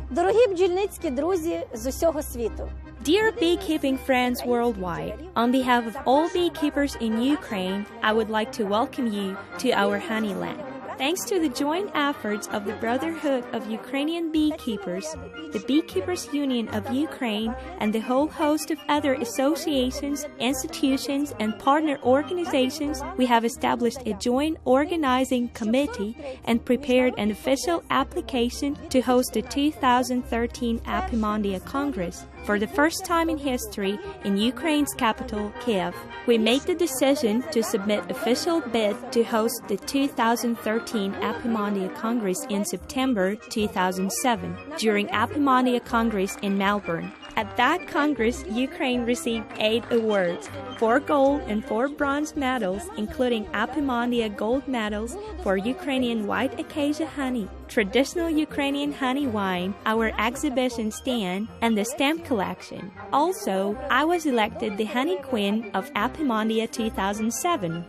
Дорогі бджільницькі друзі з усього світу. Dear beekeeping friends worldwide, on behalf of all beekeepers in Ukraine, I would like to welcome you to our Honeyland. Thanks to the joint efforts of the Brotherhood of Ukrainian Beekeepers, the Beekeepers Union of Ukraine, and the whole host of other associations, institutions, and partner organizations, we have established a joint organizing committee and prepared an official application to host the 2013 Apimondia Congress. For the first time in history in Ukraine's capital, Kyiv, we made the decision to submit official bid to host the 2013 Apimondia Congress in September 2007 during Apimondia Congress in Melbourne. At that Congress, Ukraine received 8 awards, 4 gold and 4 bronze medals, including Apimondia gold medals for Ukrainian white acacia honey, traditional Ukrainian honey wine, our exhibition stand, and the stamp collection. Also, I was elected the Honey Queen of Apimondia 2007.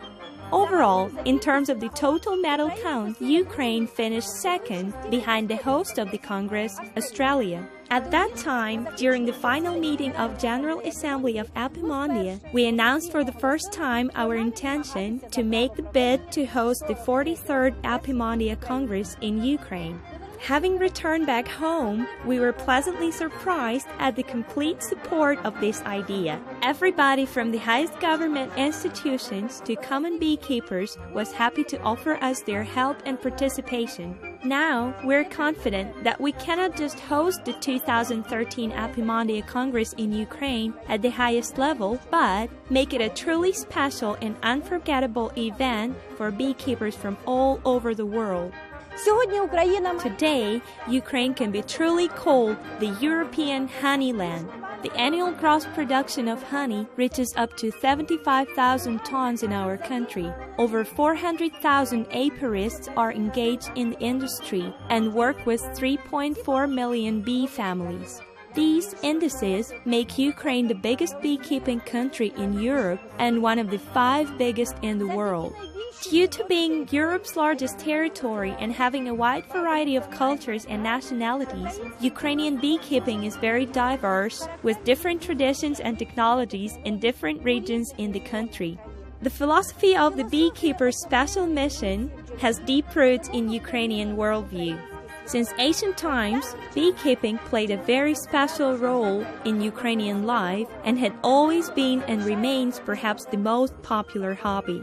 Overall, in terms of the total medal count, Ukraine finished second behind the host of the Congress, Australia. At that time, during the final meeting of General Assembly of Apimondia, we announced for the first time our intention to make the bid to host the 43rd Apimondia Congress in Ukraine. Having returned back home, we were pleasantly surprised at the complete support of this idea. Everybody from the highest government institutions to common beekeepers was happy to offer us their help and participation. Now, we're confident that we cannot just host the 2013 Apimondia Congress in Ukraine at the highest level, but make it a truly special and unforgettable event for beekeepers from all over the world. Today, Ukraine can be truly called the European Honeyland. The annual gross production of honey reaches up to 75,000 tons in our country. Over 400,000 apiarists are engaged in the industry and work with 3.4 million bee families. These indices make Ukraine the biggest beekeeping country in Europe and one of the 5 biggest in the world. Due to being Europe's largest territory and having a wide variety of cultures and nationalities, Ukrainian beekeeping is very diverse, with different traditions and technologies in different regions in the country. The philosophy of the beekeeper's special mission has deep roots in Ukrainian worldview. Since ancient times, beekeeping played a very special role in Ukrainian life and had always been and remains perhaps the most popular hobby.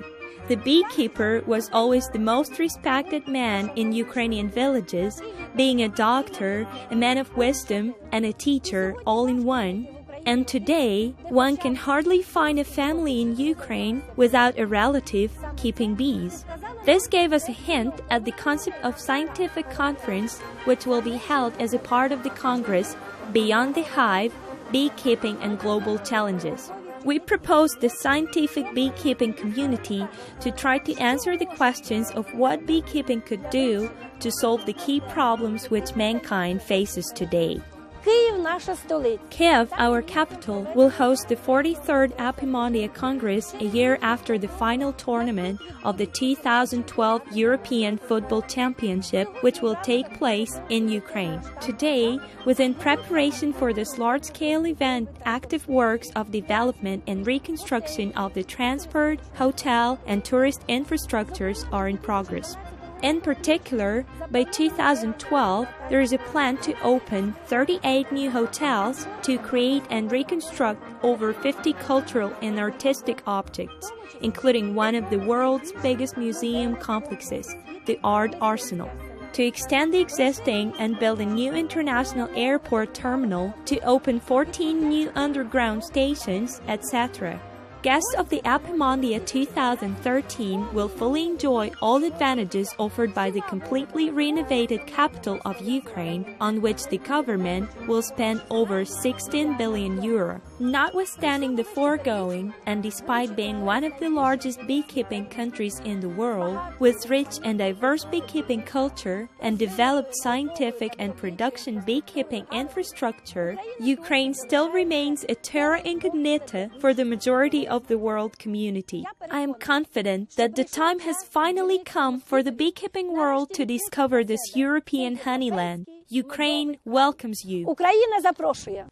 The beekeeper was always the most respected man in Ukrainian villages, being a doctor, a man of wisdom, and a teacher all in one. And today, one can hardly find a family in Ukraine without a relative keeping bees. This gave us a hint at the concept of scientific conference, which will be held as a part of the Congress, Beyond the Hive, Beekeeping and Global Challenges. We proposed the scientific beekeeping community to try to answer the questions of what beekeeping could do to solve the key problems which mankind faces today. Kyiv, our capital, will host the 43rd Apimondia Congress a year after the final tournament of the 2012 European Football Championship, which will take place in Ukraine. Today, within preparation for this large-scale event, active works of development and reconstruction of the transport, hotel, and tourist infrastructures are in progress. In particular, by 2012, there is a plan to open 38 new hotels to create and reconstruct over 50 cultural and artistic objects, including one of the world's biggest museum complexes, the Art Arsenal. To extend the existing and build a new international airport terminal, to open 14 new underground stations, etc. Guests of the Apimondia 2013 will fully enjoy all advantages offered by the completely renovated capital of Ukraine, on which the government will spend over 16 billion euro. Notwithstanding the foregoing, and despite being one of the largest beekeeping countries in the world, with rich and diverse beekeeping culture and developed scientific and production beekeeping infrastructure, Ukraine still remains a terra incognita for the majority of the world community. I am confident that the time has finally come for the beekeeping world to discover this European honeyland. Ukraine welcomes you. Україна запрошує.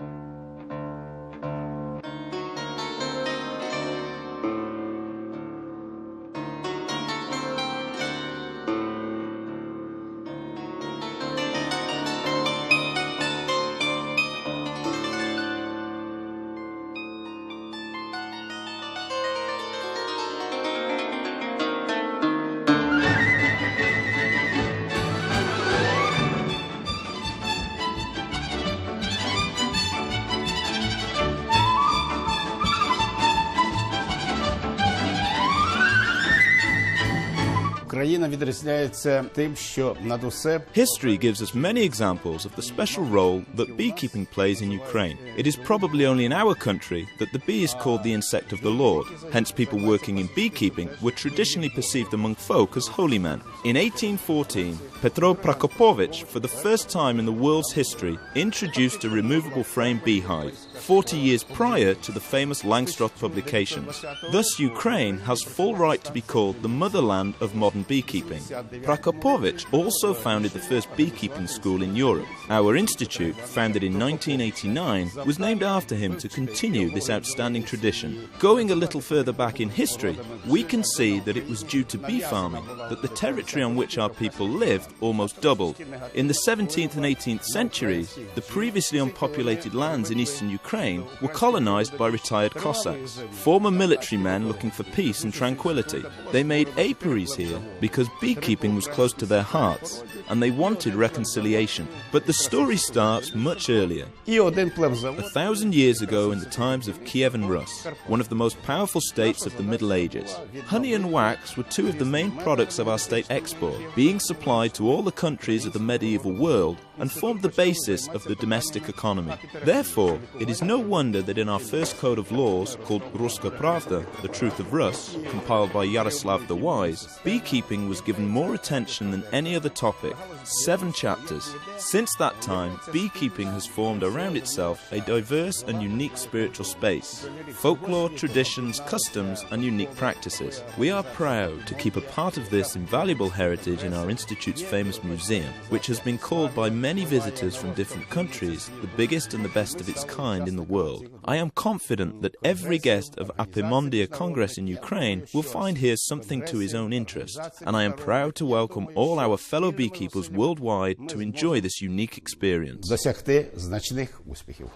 History gives us many examples of the special role that beekeeping plays in Ukraine. It is probably only in our country that the bee is called the insect of the Lord. Hence, people working in beekeeping were traditionally perceived among folk as holy men. In 1814, Petro Prokopovich, for the first time in the world's history, introduced a removable frame beehive, 40 years prior to the famous Langstroth publications. Thus, Ukraine has full right to be called the motherland of modern beekeeping. Prokopovich also founded the first beekeeping school in Europe. Our institute, founded in 1989, was named after him to continue this outstanding tradition. Going a little further back in history, we can see that it was due to bee farming that the territory on which our people lived almost doubled. In the 17th and 18th centuries, the previously unpopulated lands in eastern Ukraine were colonized by retired Cossacks, former military men looking for peace and tranquility. They made apiaries here because beekeeping was close to their hearts, and they wanted reconciliation. But the story starts much earlier. 1,000 years ago, in the times of Kiev and Rus, one of the most powerful states of the Middle Ages, honey and wax were two of the main products of our state export, being supplied to all the countries of the medieval world and formed the basis of the domestic economy. Therefore, it is no wonder that in our first code of laws, called Ruska Pravda, the Truth of Rus, compiled by Yaroslav the Wise, beekeeping was given more attention than any other topic, 7 chapters. Since that time, beekeeping has formed around itself a diverse and unique spiritual space, folklore, traditions, customs, and unique practices. We are proud to keep a part of this invaluable heritage in our Institute's famous museum, which has been called by many visitors from different countries the biggest and the best of its kind in the world. I am confident that every guest of Apimondia Congress in Ukraine will find here something to his own interest, and I am proud to welcome all our fellow beekeepers worldwide to enjoy this unique experience. Досягти значних успіхів.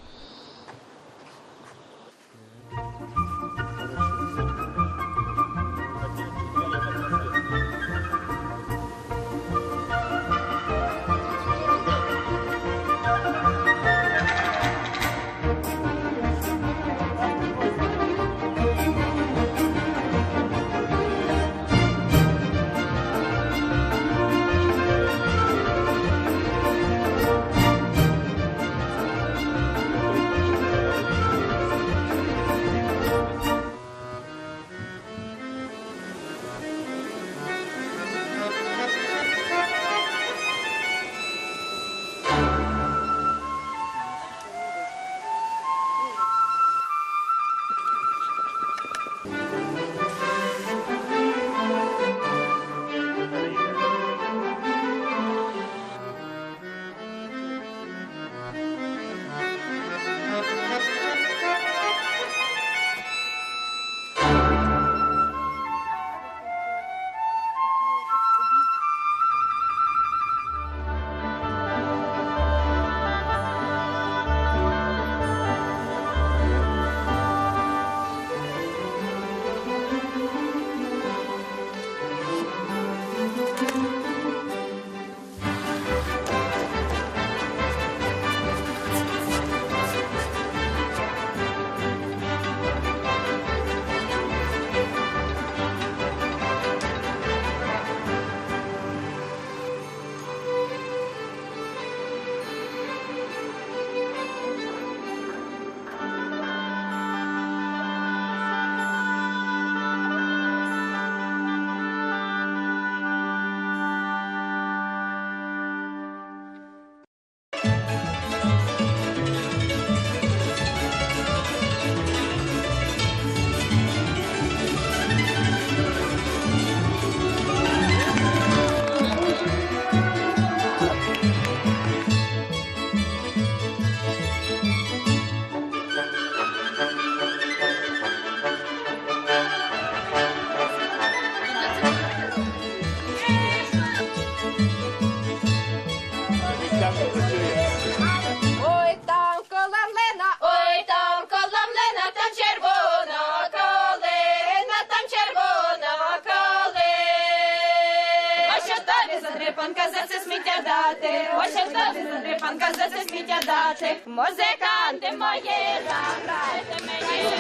задрипанка, за це сміття дати. Ось дати задрипанка, за це сміття дати. Музиканти мої, заграйте мені.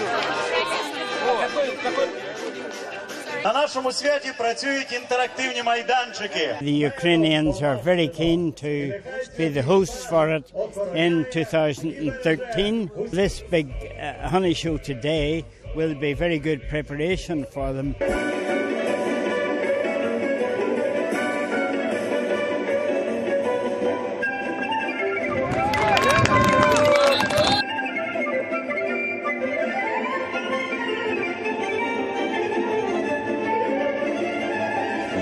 На нашому святі працюють інтерактивні майданчики. The Ukrainians are very keen to be the hosts for it in 2013. This big honey show today will be very good preparation for them.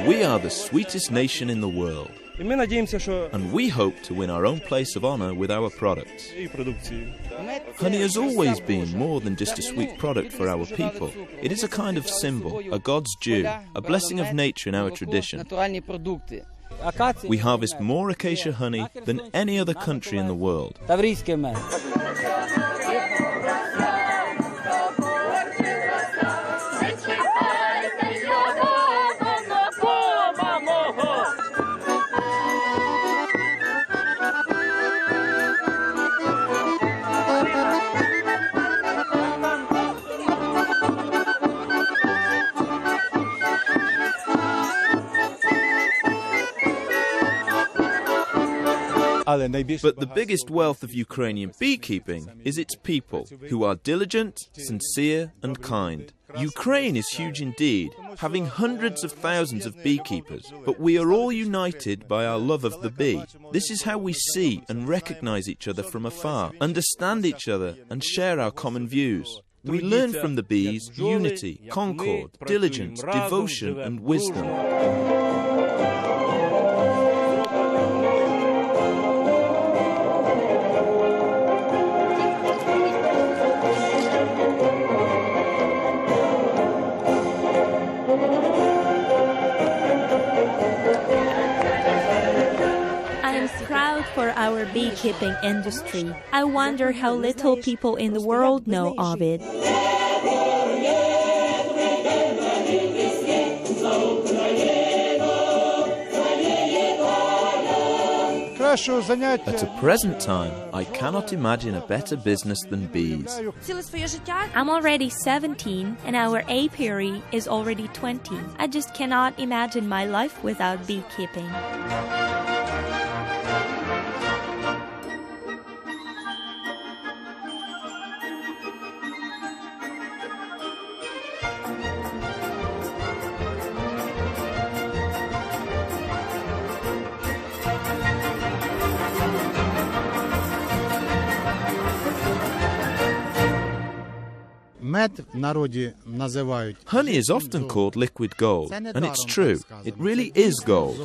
We are the sweetest nation in the world, and we hope to win our own place of honor with our products. Honey has always been more than just a sweet product for our people. It is a kind of symbol, a God's due, a blessing of nature in our tradition. We harvest more acacia honey than any other country in the world. But the biggest wealth of Ukrainian beekeeping is its people, who are diligent, sincere and kind. Ukraine is huge indeed, having hundreds of thousands of beekeepers, but we are all united by our love of the bee. This is how we see and recognize each other from afar, understand each other and share our common views. We learn from the bees unity, concord, diligence, devotion and wisdom. For our beekeeping industry. I wonder how little people in the world know of it. At the present time, I cannot imagine a better business than bees. I'm already 17 and our apiary is already 20. I just cannot imagine my life without beekeeping. Honey is often called liquid gold, and it's true, it really is gold.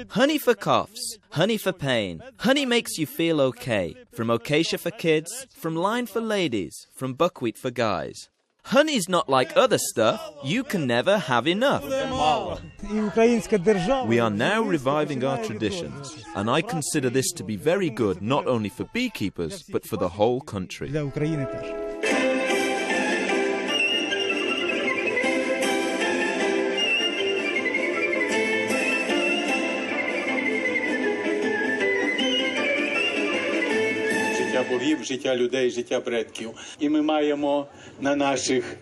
Honey for coughs, honey for pain. Honey makes you feel okay. From acacia for kids, from line for ladies, from buckwheat for guys. Honey's not like other stuff. You can never have enough. We are now reviving our traditions, and I consider this to be very good not only for beekeepers, but for the whole country. Богів, життя людей, життя предків. І ми маємо на наших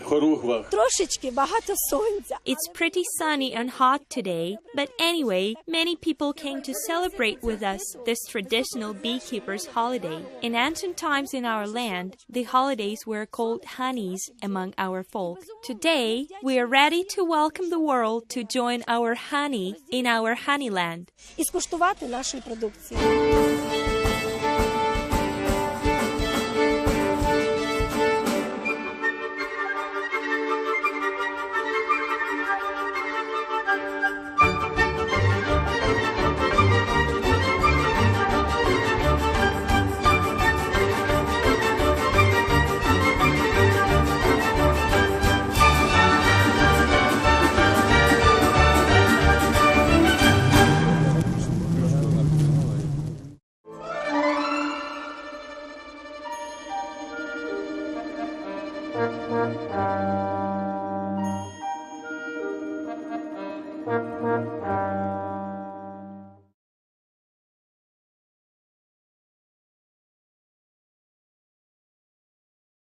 хоругвах. Трошечки багато сонця. It's pretty sunny and hot today, but anyway, many people came to celebrate with us this traditional beekeepers' holiday. In ancient times in our land, the holidays were called honeys among our folk. Today, we are ready to welcome the world to join our honey in our Honeyland. І скуштувати нашої продукції.